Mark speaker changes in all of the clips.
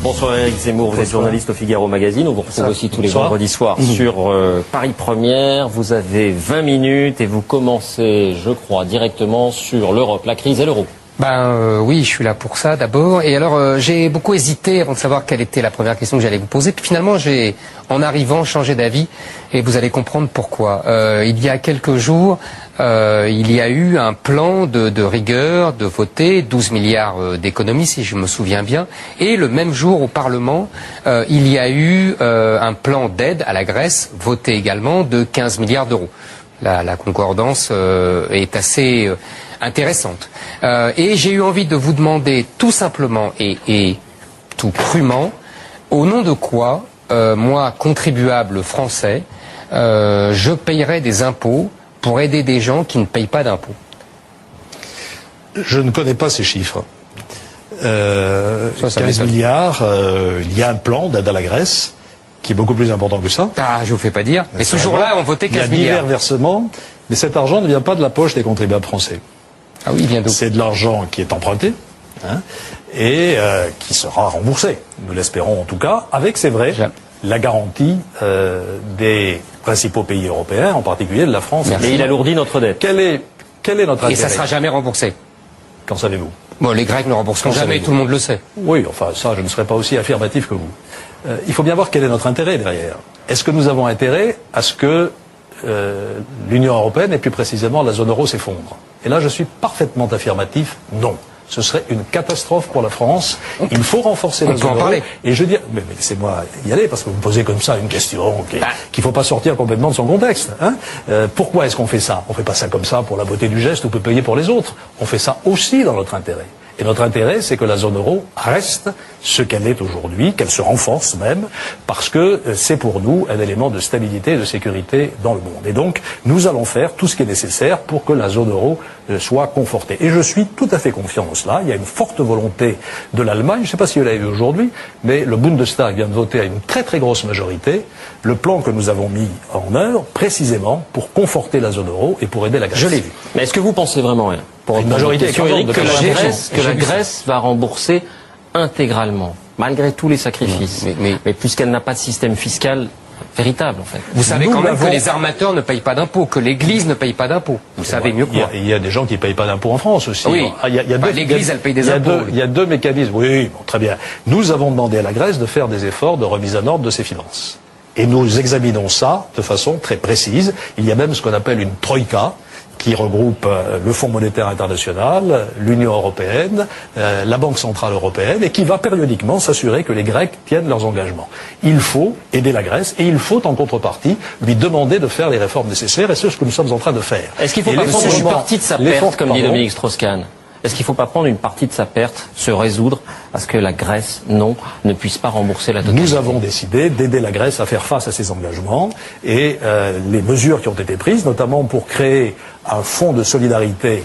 Speaker 1: Bonsoir Éric Zemmour, vous êtes journaliste au Figaro Magazine, on vous retrouve aussi tous les vendredis soirs sur Paris Première. Vous avez 20 minutes et vous commencez, je crois, directement sur l'Europe, la crise et l'euro.
Speaker 2: Oui, je suis là pour ça d'abord. Et alors, j'ai beaucoup hésité avant de savoir quelle était la première question que j'allais vous poser. Puis finalement, j'ai, en arrivant, changé d'avis et vous allez comprendre pourquoi. Il y a quelques jours, il y a eu un plan de rigueur, de voter 12 milliards d'économies, si je me souviens bien. Et le même jour au Parlement, il y a eu un plan d'aide à la Grèce, voté également, de 15 milliards d'euros. La concordance est assez intéressante. Et j'ai eu envie de vous demander tout simplement et tout crûment, au nom de quoi, moi, contribuable français, je payerais des impôts pour aider des gens qui ne payent pas d'impôts.
Speaker 3: Je ne connais pas ces chiffres. 15 milliards, il y a un plan d'aide à la Grèce qui est beaucoup plus important que ça.
Speaker 2: Ah, je vous fais pas dire. Mais ce jour-là, on votait 15 milliards.
Speaker 3: Il y a divers versements, mais cet argent ne vient pas de la poche des contribuables français.
Speaker 2: Ah oui, il vient d'où?
Speaker 3: C'est de l'argent qui est emprunté, et qui sera remboursé. Nous l'espérons en tout cas, avec, c'est vrai, la garantie des principaux pays européens, en particulier de la France.
Speaker 1: Mais il alourdit notre dette.
Speaker 3: Quel est notre intérêt?
Speaker 2: Et ça ne sera jamais remboursé.
Speaker 3: Qu'en savez-vous?
Speaker 2: Bon, les Grecs ne rembourseront jamais, tout le monde le sait.
Speaker 3: Oui, enfin, ça, je ne serai pas aussi affirmatif que vous. Il faut bien voir quel est notre intérêt derrière. Est-ce que nous avons intérêt à ce que l'Union européenne, et plus précisément la zone euro, s'effondre? Et là, je suis parfaitement affirmatif, non. Ce serait une catastrophe pour la France. Il faut renforcer la zone euro. Et je dis, mais laissez-moi y aller, parce que vous me posez comme ça une question qu'il ne faut pas sortir complètement de son contexte. Pourquoi est-ce qu'on fait ça? On ne fait pas ça comme ça pour la beauté du geste ou peut payer pour les autres. On fait ça aussi dans notre intérêt. Et notre intérêt, c'est que la zone euro reste ce qu'elle est aujourd'hui, qu'elle se renforce même, parce que c'est pour nous un élément de stabilité et de sécurité dans le monde. Et donc, nous allons faire tout ce qui est nécessaire pour que la zone euro soit confortée. Et je suis tout à fait confiant en cela. Il y a une forte volonté de l'Allemagne. Je ne sais pas si vous l'avez vu aujourd'hui, mais le Bundestag vient de voter à une très très grosse majorité le plan que nous avons mis en œuvre, précisément pour conforter la zone euro et pour aider la Grèce.
Speaker 2: Je l'ai vu.
Speaker 1: Mais est-ce que vous pensez vraiment, pour une majorité Éric, que la Grèce va rembourser intégralement, malgré tous les sacrifices, mais puisqu'elle n'a pas de système fiscal véritable, en fait.
Speaker 2: Vous savez quand même que les armateurs ne payent pas d'impôts, que l'Église ne paye pas d'impôts. Vous savez mieux que moi.
Speaker 3: Il y a des gens qui ne payent pas d'impôts en France aussi.
Speaker 2: Oui, l'Église, elle paye des impôts.
Speaker 3: Il y a deux mécanismes. Oui, bon, très bien. Nous avons demandé à la Grèce de faire des efforts de remise en ordre de ses finances. Et nous examinons ça de façon très précise. Il y a même ce qu'on appelle une troïka, qui regroupe le Fonds monétaire international, l'Union européenne, la Banque centrale européenne, et qui va périodiquement s'assurer que les Grecs tiennent leurs engagements. Il faut aider la Grèce, et il faut en contrepartie lui demander de faire les réformes nécessaires, et c'est ce que nous sommes en train de faire.
Speaker 1: Est-ce qu'il ne faut pas prendre une partie de sa perte, comme dit Dominique Strauss-Kahn? Est-ce qu'il ne faut pas prendre une partie de sa perte, se résoudre à ce que la Grèce, ne puisse pas rembourser la totalité?
Speaker 3: Nous avons décidé d'aider la Grèce à faire face à ses engagements, et les mesures qui ont été prises, notamment pour créer un fonds de solidarité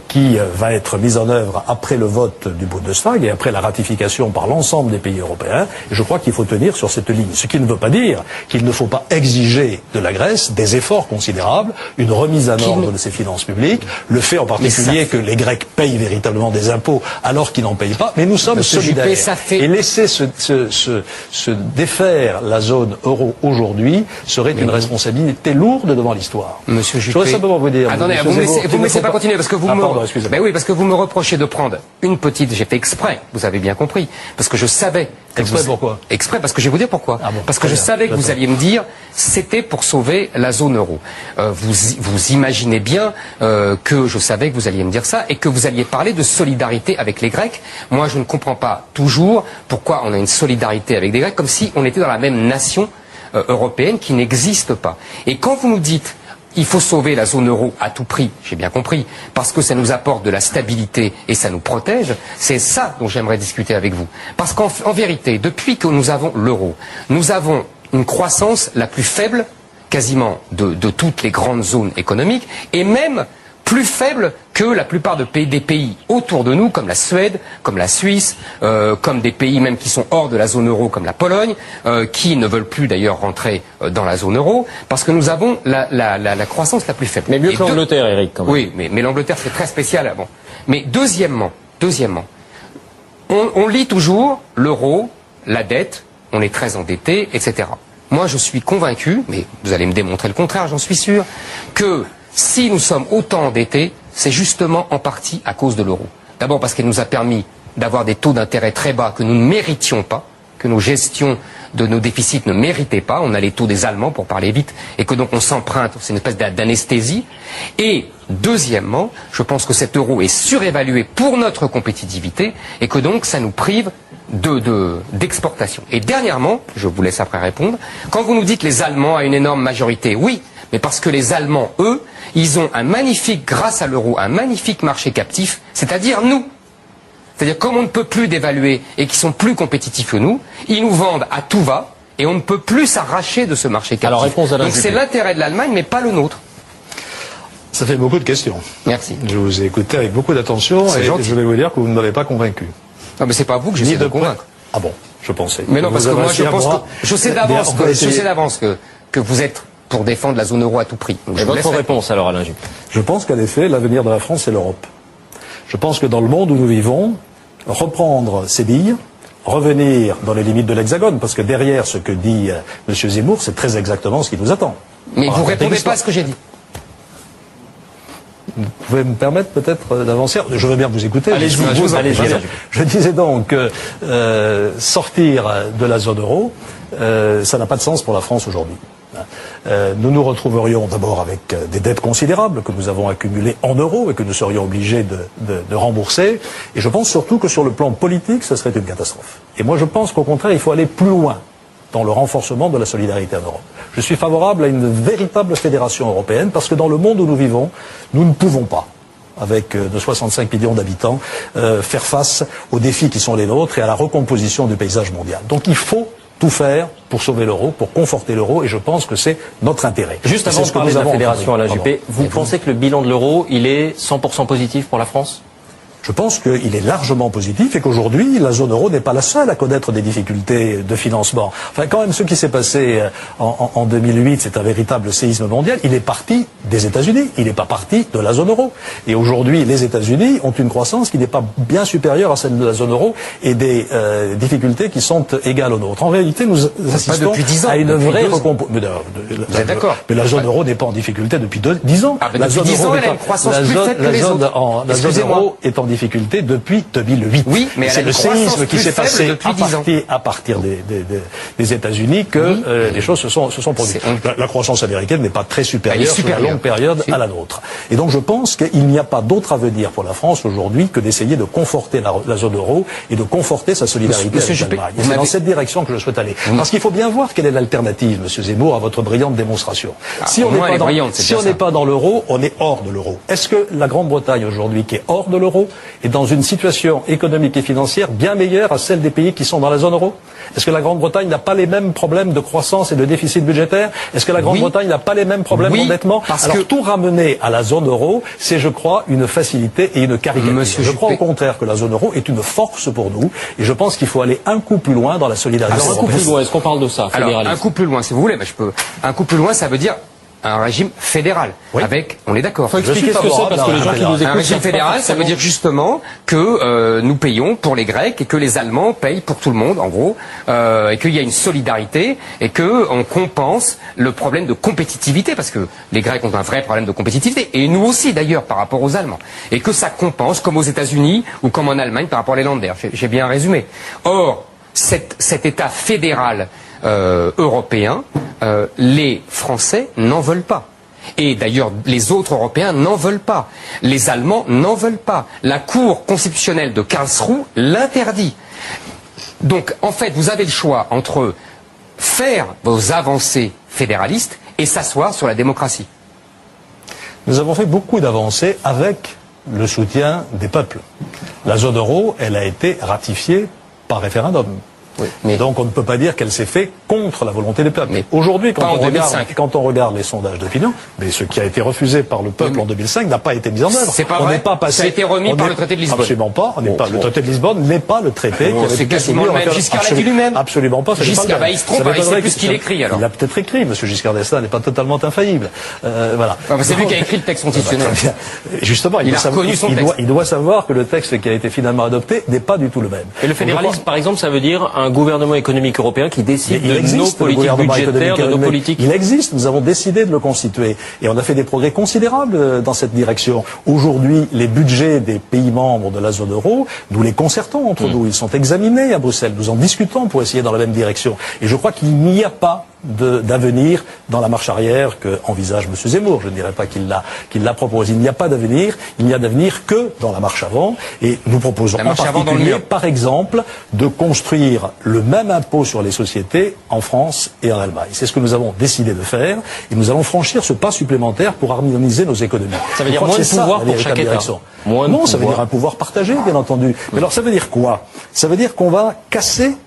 Speaker 3: qui va être mis en œuvre après le vote du Bundestag et après la ratification par l'ensemble des pays européens. Et je crois qu'il faut tenir sur cette ligne. Ce qui ne veut pas dire qu'il ne faut pas exiger de la Grèce des efforts considérables, une remise en ordre de ses finances publiques, le fait en particulier que les Grecs payent véritablement des impôts alors qu'ils n'en payent pas. Mais nous sommes solidaires. Et laisser se défaire la zone euro aujourd'hui serait une responsabilité lourde devant l'histoire.
Speaker 2: Monsieur Juppé,
Speaker 3: je voudrais simplement vous dire...
Speaker 2: Attendez, vous me laissez pas continuer parce que vous oui, parce que vous me reprochez de prendre une petite. J'ai fait exprès, vous avez bien compris, parce que je savais.
Speaker 3: Exprès pourquoi?
Speaker 2: Exprès parce que je vais vous dire pourquoi. Parce que je savais que vous alliez me dire c'était pour sauver la zone euro. Vous imaginez bien que je savais que vous alliez me dire ça et que vous alliez parler de solidarité avec les Grecs. Moi, je ne comprends pas toujours pourquoi on a une solidarité avec les Grecs comme si on était dans la même nation européenne qui n'existe pas. Et quand vous nous dites il faut sauver la zone euro à tout prix, j'ai bien compris, parce que ça nous apporte de la stabilité et ça nous protège, c'est ça dont j'aimerais discuter avec vous. Parce qu'en vérité, depuis que nous avons l'euro, nous avons une croissance la plus faible quasiment de toutes les grandes zones économiques et même plus faible que la plupart des pays autour de nous, comme la Suède, comme la Suisse, comme des pays même qui sont hors de la zone euro, comme la Pologne, qui ne veulent plus d'ailleurs rentrer dans la zone euro, parce que nous avons la croissance la plus faible.
Speaker 1: Mais mieux que l'Angleterre, Eric, quand même.
Speaker 2: Oui, mais l'Angleterre, c'est très spécial. Bon. Mais deuxièmement, on lit toujours l'euro la dette, on est très endetté, etc. Moi, je suis convaincu, mais vous allez me démontrer le contraire, j'en suis sûr, que si nous sommes autant endettés, c'est justement en partie à cause de l'euro. D'abord parce qu'elle nous a permis d'avoir des taux d'intérêt très bas que nous ne méritions pas, que nos gestions de nos déficits ne méritaient pas. On a les taux des Allemands, pour parler vite, et que donc on s'emprunte, c'est une espèce d'anesthésie. Et deuxièmement, je pense que cet euro est surévalué pour notre compétitivité et que donc ça nous prive d'exportation. Et dernièrement, je vous laisse après répondre, quand vous nous dites les Allemands à une énorme majorité, oui, mais parce que les Allemands, eux, ils ont un magnifique, grâce à l'euro, un magnifique marché captif, c'est-à-dire nous. C'est-à-dire comme on ne peut plus dévaluer et qu'ils sont plus compétitifs que nous, ils nous vendent à tout va et on ne peut plus s'arracher de ce marché captif.
Speaker 1: Alors, réponse à
Speaker 2: donc c'est l'intérêt de l'Allemagne, mais pas le nôtre.
Speaker 3: Ça fait beaucoup de questions.
Speaker 2: Merci.
Speaker 3: Je vous ai écouté avec beaucoup d'attention et je vais vous dire que vous ne m'avez pas convaincu.
Speaker 2: Non, mais c'est pas vous que j'essaie de convaincre.
Speaker 3: Ah bon, je pensais.
Speaker 2: Mais non, parce que moi je pense que je sais d'avance que vous êtes pour défendre la zone euro à tout prix.
Speaker 1: Et votre réponse alors, Alain Juppé?
Speaker 3: Je pense qu'en effet, l'avenir de la France, c'est l'Europe. Je pense que dans le monde où nous vivons, reprendre ces billes, revenir dans les limites de l'Hexagone, parce que derrière ce que dit M. Zemmour, c'est très exactement ce qui nous attend.
Speaker 2: Mais vous ne répondez pas à ce que j'ai dit.
Speaker 3: Vous pouvez me permettre peut-être d'avancer? Je veux bien vous écouter.
Speaker 1: Allez-y,
Speaker 3: je disais donc que sortir de la zone euro, ça n'a pas de sens pour la France aujourd'hui. Nous nous retrouverions d'abord avec des dettes considérables que nous avons accumulées en euros et que nous serions obligés de rembourser. Et je pense surtout que sur le plan politique, ce serait une catastrophe. Et moi je pense qu'au contraire, il faut aller plus loin dans le renforcement de la solidarité en Europe. Je suis favorable à une véritable fédération européenne parce que dans le monde où nous vivons, nous ne pouvons pas, avec de 65 millions d'habitants, faire face aux défis qui sont les nôtres et à la recomposition du paysage mondial. Donc il faut tout faire pour sauver l'euro, pour conforter l'euro, et je pense que c'est notre intérêt.
Speaker 1: Juste avant de parler de la fédération, Alain Juppé, vous pensez que le bilan de l'euro, il est 100% positif pour la France ?
Speaker 3: Je pense qu'il est largement positif et qu'aujourd'hui, la zone euro n'est pas la seule à connaître des difficultés de financement. Enfin, quand même, ce qui s'est passé en 2008, c'est un véritable séisme mondial. Il est parti des États-Unis, il n'est pas parti de la zone euro. Et aujourd'hui, les États-Unis ont une croissance qui n'est pas bien supérieure à celle de la zone euro et des difficultés qui sont égales aux nôtres. En réalité, nous assistons à une vraie recomposition.
Speaker 2: Vous êtes d'accord ?
Speaker 3: Mais la zone euro n'est pas en difficulté depuis 10 ans.
Speaker 2: Ah, la zone euro elle a une croissance plus faible que les autres.
Speaker 3: La zone euro est en difficulté depuis 2008.
Speaker 2: Oui, mais
Speaker 3: c'est le séisme qui s'est passé à partir des États-Unis que les choses se sont produites. La croissance américaine n'est pas très supérieure sur la longue période à la nôtre. Et donc je pense qu'il n'y a pas d'autre avenir pour la France aujourd'hui que d'essayer de conforter la zone euro et de conforter sa solidarité avec l'Allemagne. C'est dans cette direction que je souhaite aller. Parce qu'il faut bien voir quelle est l'alternative, M. Zemmour, à votre brillante démonstration. Si on n'est pas dans l'euro, on est hors de l'euro. Est-ce que la Grande-Bretagne aujourd'hui, qui est hors de l'euro, est dans une situation économique et financière bien meilleure à celle des pays qui sont dans la zone euro? Est-ce que la Grande-Bretagne n'a pas les mêmes problèmes de croissance et de déficit budgétaire? Est-ce que la Grande-Bretagne n'a pas les mêmes problèmes d'endettement? Alors tout ramener à la zone euro, c'est, je crois, une facilité et une caricature. Je crois au contraire que la zone euro est une force pour nous et je pense qu'il faut aller un coup plus loin dans la solidarité européenne.
Speaker 1: Un coup plus loin, est-ce qu'on parle de ça, fédéralisme?
Speaker 2: Alors, un coup plus loin, si vous voulez, un coup plus loin, ça veut dire un régime fédéral.
Speaker 3: Oui.
Speaker 2: Avec, on est d'accord.
Speaker 1: Faut expliquer ce que c'est parce que les gens qui nous écoutent.
Speaker 2: Un régime fédéral, ça veut dire justement que nous payons pour les Grecs et que les Allemands payent pour tout le monde, en gros, et qu'il y a une solidarité et que on compense le problème de compétitivité parce que les Grecs ont un vrai problème de compétitivité et nous aussi d'ailleurs par rapport aux Allemands et que ça compense comme aux États-Unis ou comme en Allemagne par rapport à les Länder. J'ai bien résumé. Or, cet État fédéral européen, les Français n'en veulent pas. Et d'ailleurs, les autres Européens n'en veulent pas. Les Allemands n'en veulent pas. La Cour constitutionnelle de Karlsruhe l'interdit. Donc, en fait, vous avez le choix entre faire vos avancées fédéralistes et s'asseoir sur la démocratie.
Speaker 3: Nous avons fait beaucoup d'avancées avec le soutien des peuples. La zone euro, elle a été ratifiée par référendum. Oui, mais donc on ne peut pas dire qu'elle s'est faite contre la volonté des peuples. Mais aujourd'hui, quand on regarde les sondages d'opinion, mais ce qui a été refusé par le peuple en 2005 n'a pas été mis en œuvre.
Speaker 2: C'est pas vrai. Ça a été remis par le traité de Lisbonne.
Speaker 3: Absolument pas. Le traité de Lisbonne n'est pas le traité qui avait
Speaker 2: c'est quasiment le même. Giscard l'a dit lui-même.
Speaker 3: Absolument pas.
Speaker 2: Giscard, il se trompe, il sait plus ce qu'il écrit alors.
Speaker 3: Il a peut-être écrit. Monsieur Giscard d'Estaing n'est pas totalement infaillible. Voilà.
Speaker 2: C'est lui qui a écrit le texte constitutionnel.
Speaker 3: Justement,
Speaker 2: il a reconnu son texte.
Speaker 3: Il doit savoir que le texte qui a été finalement adopté n'est pas du tout le même.
Speaker 1: Et le fédéralisme, par exemple, ça veut dire un un gouvernement économique européen qui décide de nos politiques budgétaires, de nos politiques.
Speaker 3: Il existe, nous avons décidé de le constituer. Et on a fait des progrès considérables dans cette direction. Aujourd'hui, les budgets des pays membres de la zone euro, nous les concertons entre nous. Ils sont examinés à Bruxelles. Nous en discutons pour essayer dans la même direction. Et je crois qu'il n'y a pas d'avenir dans la marche arrière que envisage M. Zemmour. Je ne dirais pas qu'il la propose. Il n'y a pas d'avenir. Il n'y a d'avenir que dans la marche avant. Et nous proposons en particulier, par exemple, de construire le même impôt sur les sociétés en France et en Allemagne. C'est ce que nous avons décidé de faire. Et nous allons franchir ce pas supplémentaire pour harmoniser nos économies.
Speaker 1: Ça veut dire moins de pouvoir pour chaque État.
Speaker 3: Non, ça veut dire un pouvoir partagé, bien entendu. Mais alors ça veut dire quoi? Ça veut dire qu'on va casser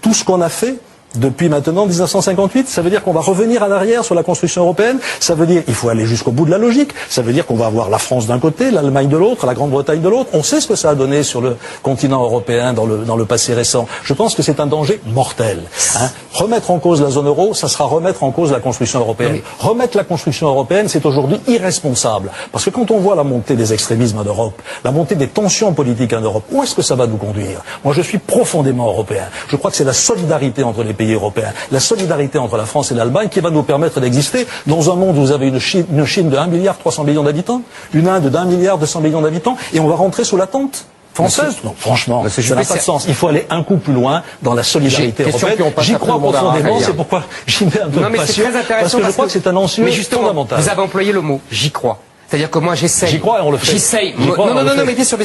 Speaker 3: tout ce qu'on a fait depuis maintenant 1958, ça veut dire qu'on va revenir à l'arrière sur la construction européenne. Ça veut dire qu'il faut aller jusqu'au bout de la logique. Ça veut dire qu'on va avoir la France d'un côté, l'Allemagne de l'autre, la Grande-Bretagne de l'autre. On sait ce que ça a donné sur le continent européen dans le passé récent. Je pense que c'est un danger mortel. Remettre en cause la zone euro, ça sera remettre en cause la construction européenne. Oui. Remettre la construction européenne, c'est aujourd'hui irresponsable. Parce que quand on voit la montée des extrémismes en Europe, la montée des tensions politiques en Europe, où est-ce que ça va nous conduire? Moi, je suis profondément européen. Je crois que c'est la solidarité entre les pays européens, la solidarité entre la France et l'Allemagne qui va nous permettre d'exister dans un monde où vous avez une Chine de 1,3 milliard d'habitants, une Inde d'1,2 milliard d'habitants, et on va rentrer sous la tente française. Non, franchement, ça n'a pas de sens. Il faut aller un coup plus loin dans la solidarité européenne. J'y crois profondément, c'est pourquoi j'y mets un peu de passion, parce que je crois que c'est un enjeu fondamental.
Speaker 2: Vous avez employé le mot « j'y crois ». C'est-à-dire que moi j'essaye.
Speaker 3: J'y crois et on le fait.
Speaker 2: J'essaye. Non, mais bien sûr.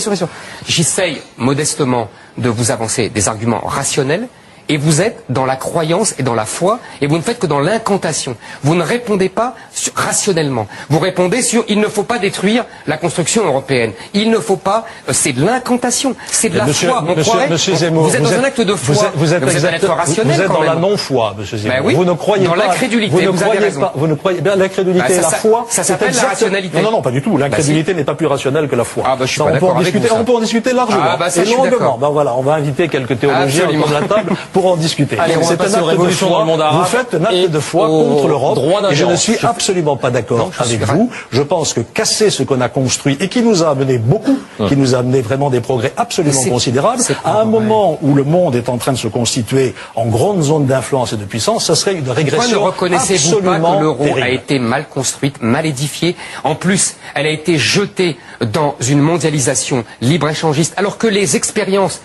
Speaker 2: J'essaye modestement de vous avancer des arguments rationnels. Et vous êtes dans la croyance et dans la foi, et vous ne faites que dans l'incantation. Vous ne répondez pas rationnellement. Vous répondez sur « il ne faut pas détruire la construction européenne ». Il ne faut pas... C'est de l'incantation, c'est de la foi.
Speaker 3: Monsieur Zemmour,
Speaker 2: vous êtes dans un acte de foi.
Speaker 3: Vous êtes un être rationnel. Vous êtes dans la non-foi, monsieur Zemmour. Ben oui, vous ne croyez
Speaker 2: dans
Speaker 3: pas...
Speaker 2: l'incrédulité, vous avez raison.
Speaker 3: Vous ne croyez pas... L'incrédulité et la foi...
Speaker 2: Ça s'appelle la rationalité.
Speaker 3: Non, pas du tout. L'incrédulité n'est pas plus rationnelle que la foi.
Speaker 2: Ah, je suis pas d'accord avec vous.
Speaker 3: On peut en discuter largement.
Speaker 2: Ah, ça, je suis d'accord.
Speaker 3: Ben voilà, on va inviter quelques théologiens autour de la table pour en discuter.
Speaker 1: C'est un acte de foi. Dans le monde arabe.
Speaker 3: Vous faites un acte de foi contre l'Europe. Et je ne suis absolument pas d'accord avec vous. Je pense que casser ce qu'on a construit et qui nous a amené beaucoup, qui nous a amené vraiment des progrès absolument considérables, à un moment où le monde est en train de se constituer en grande zone d'influence et de puissance, ça serait une régression
Speaker 2: absolument terrible. Pourquoi ne reconnaissez-vous pas que l'euro a été mal construite, mal édifiée? En plus, elle a été jetée dans une mondialisation libre-échangiste, alors que les expériences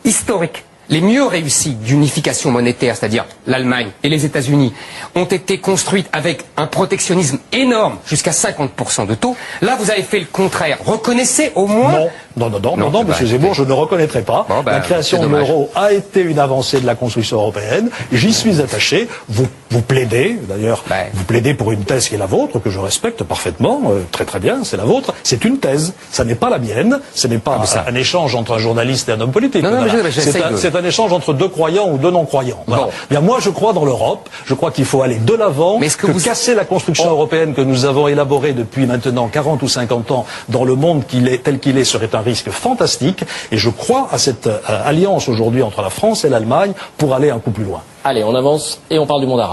Speaker 2: historiques les mieux réussies d'unification monétaire, c'est-à-dire l'Allemagne et les États-Unis, ont été construites avec un protectionnisme énorme, jusqu'à 50% de taux. Là, vous avez fait le contraire. Reconnaissez au moins...
Speaker 3: Non, monsieur Zemmour, je ne reconnaîtrai pas. La création de l'euro a été une avancée de la construction européenne. J'y suis attaché. Vous plaidez, d'ailleurs, vous plaidez pour une thèse qui est la vôtre, que je respecte parfaitement, très bien, c'est la vôtre. C'est une thèse, ça n'est pas la mienne, ce n'est pas un échange entre un journaliste et un homme politique. C'est un échange entre deux croyants ou deux non-croyants. Voilà. Bien, moi, je crois dans l'Europe. Je crois qu'il faut aller de l'avant, casser la construction européenne que nous avons élaborée depuis maintenant 40 ou 50 ans dans le monde tel qu'il est serait un risque fantastique. Et je crois à cette alliance aujourd'hui entre la France et l'Allemagne pour aller un coup plus loin.
Speaker 1: Allez, on avance et on parle du monde arabe.